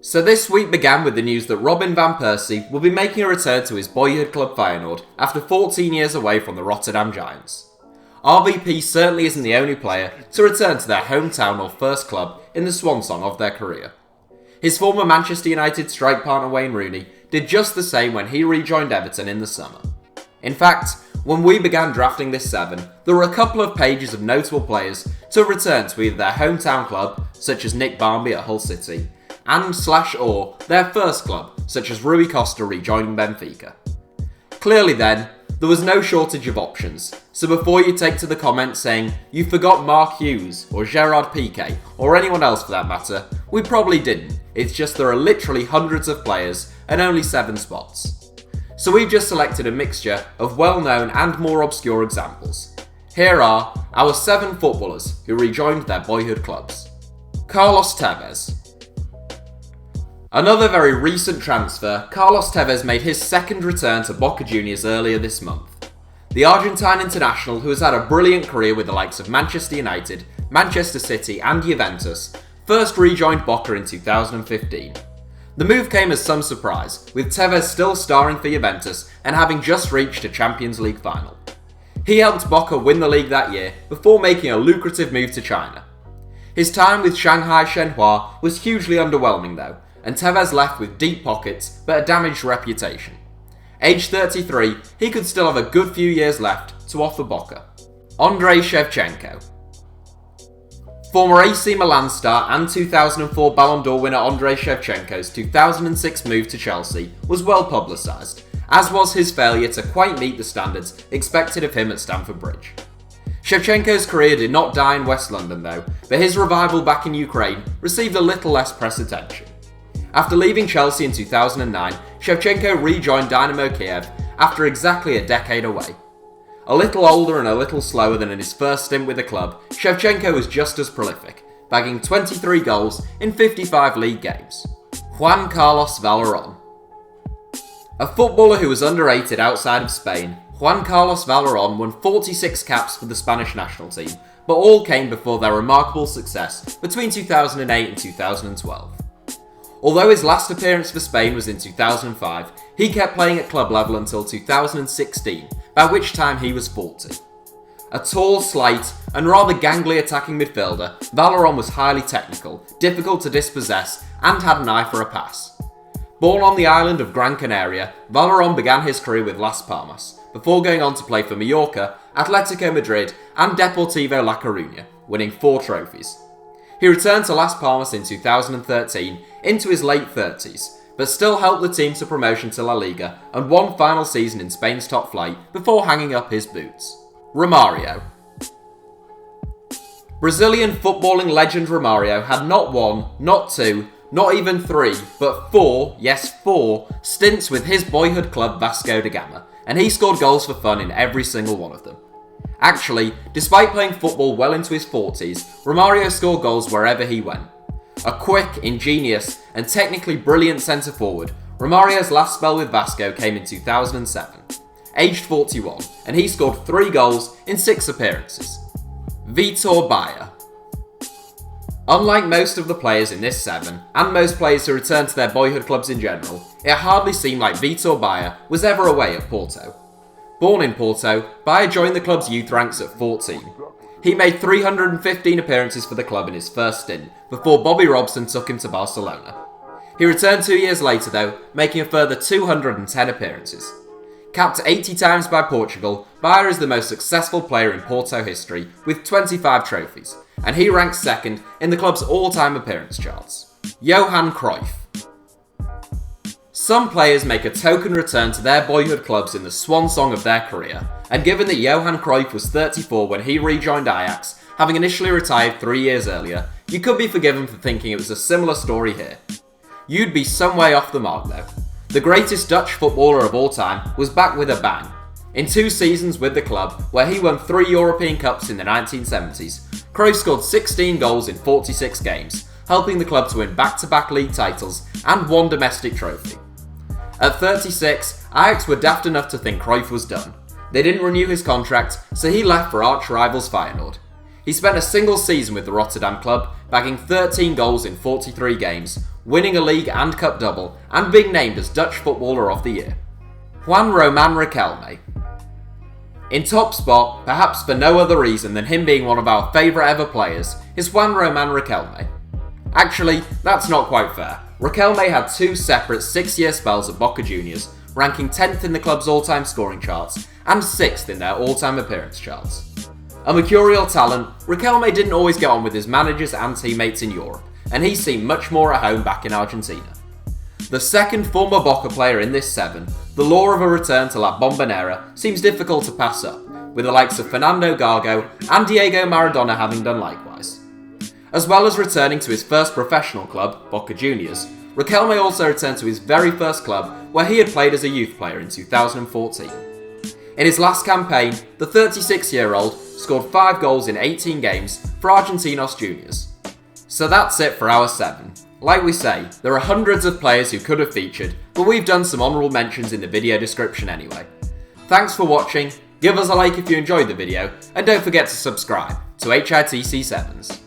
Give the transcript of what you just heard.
So this week began with the news that Robin van Persie will be making a return to his boyhood club Feyenoord after 14 years away from the Rotterdam Giants. RVP certainly isn't the only player to return to their hometown or first club in the swan song of their career. His former Manchester United strike partner Wayne Rooney did just the same when he rejoined Everton in the summer. In fact, when we began drafting this 7, there were a couple of pages of notable players to return to either their hometown club, such as Nick Barmby at Hull City, and/or their first club, such as Rui Costa rejoining Benfica. Clearly then, there was no shortage of options, so before you take to the comments saying you forgot Marc Hughes or Gerard Pique or anyone else for that matter, we probably didn't. It's just there are literally hundreds of players and only 7 spots. So we've just selected a mixture of well-known and more obscure examples. Here are our 7 footballers who rejoined their boyhood clubs. Carlos Tevez. Another very recent transfer, Carlos Tevez made his second return to Boca Juniors earlier this month. The Argentine international, who has had a brilliant career with the likes of Manchester United, Manchester City and Juventus, first rejoined Boca in 2015. The move came as some surprise, with Tevez still starring for Juventus and having just reached a Champions League final. He helped Boca win the league that year before making a lucrative move to China. His time with Shanghai Shenhua was hugely underwhelming though, and Tevez left with deep pockets but a damaged reputation. Aged 33, he could still have a good few years left to offer Boca. Andrei Shevchenko. Former AC Milan star and 2004 Ballon d'Or winner Andrei Shevchenko's 2006 move to Chelsea was well publicised, as was his failure to quite meet the standards expected of him at Stamford Bridge. Shevchenko's career did not die in West London though, but his revival back in Ukraine received a little less press attention. After leaving Chelsea in 2009, Shevchenko rejoined Dynamo Kiev after exactly a decade away. A little older and a little slower than in his first stint with the club, Shevchenko was just as prolific, bagging 23 goals in 55 league games. Juan Carlos Valeron. A footballer who was underrated outside of Spain, Juan Carlos Valeron won 46 caps for the Spanish national team, but all came before their remarkable success between 2008 and 2012. Although his last appearance for Spain was in 2005, he kept playing at club level until 2016, by which time he was 40. A tall, slight, and rather gangly attacking midfielder, Valeron was highly technical, difficult to dispossess, and had an eye for a pass. Born on the island of Gran Canaria, Valeron began his career with Las Palmas, before going on to play for Mallorca, Atletico Madrid, and Deportivo La Coruña, winning 4 trophies. He returned to Las Palmas in 2013, into his late 30s, but still helped the team to promotion to La Liga and one final season in Spain's top flight before hanging up his boots. Romario. Brazilian footballing legend Romario had not 1, not 2, not even 3, but 4, yes 4, stints with his boyhood club Vasco da Gama, and he scored goals for fun in every single one of them. Actually, despite playing football well into his 40s, Romario scored goals wherever he went. A quick, ingenious, and technically brilliant centre-forward, Romario's last spell with Vasco came in 2007. Aged 41, and he scored 3 goals in 6 appearances. Vite Saw Buyer. Unlike most of the players in this 7, and most players who return to their boyhood clubs in general, it hardly seemed like Vite Saw Buyer was ever away at Porto. Born in Porto, Buyer joined the club's youth ranks at 14. He made 315 appearances for the club in his first stint, before Bobby Robson took him to Barcelona. He returned 2 years later though, making a further 210 appearances. Capped 80 times by Portugal, Buyer is the most successful player in Porto history, with 25 trophies, and he ranks second in the club's all-time appearance charts. Johan Cruyff. Some players make a token return to their boyhood clubs in the swan song of their career, and given that Johan Cruyff was 34 when he rejoined Ajax, having initially retired 3 years earlier, you could be forgiven for thinking it was a similar story here. You'd be some way off the mark though. The greatest Dutch footballer of all time was back with a bang. In 2 seasons with the club, where he won 3 European Cups in the 1970s, Cruyff scored 16 goals in 46 games, helping the club to win back-to-back league titles and 1 domestic trophy. At 36, Ajax were daft enough to think Cruyff was done. They didn't renew his contract, so he left for arch rivals Feyenoord. He spent a single season with the Rotterdam club, bagging 13 goals in 43 games, winning a league and cup double, and being named as Dutch Footballer of the Year. Juan Roman Riquelme. In top spot, perhaps for no other reason than him being one of our favourite ever players, is Juan Roman Riquelme. Actually, that's not quite fair. Riquelme had 2 separate 6-year spells at Boca Juniors, ranking 10th in the club's all-time scoring charts and 6th in their all-time appearance charts. A mercurial talent, Riquelme didn't always get on with his managers and teammates in Europe, and he seemed much more at home back in Argentina. The second former Boca player in this 7, the lure of a return to La Bombonera seems difficult to pass up, with the likes of Fernando, Gago and Diego Maradona having done likewise. As well as returning to his first professional club, Boca Juniors, Riquelme also returned to his very first club where he had played as a youth player in 2014. In his last campaign, the 36-year-old scored 5 goals in 18 games for Argentinos Juniors. So that's it for our 7. Like we say, there are hundreds of players who could have featured, but we've done some honourable mentions in the video description anyway. Thanks for watching, give us a like if you enjoyed the video, and don't forget to subscribe to HITC Sevens.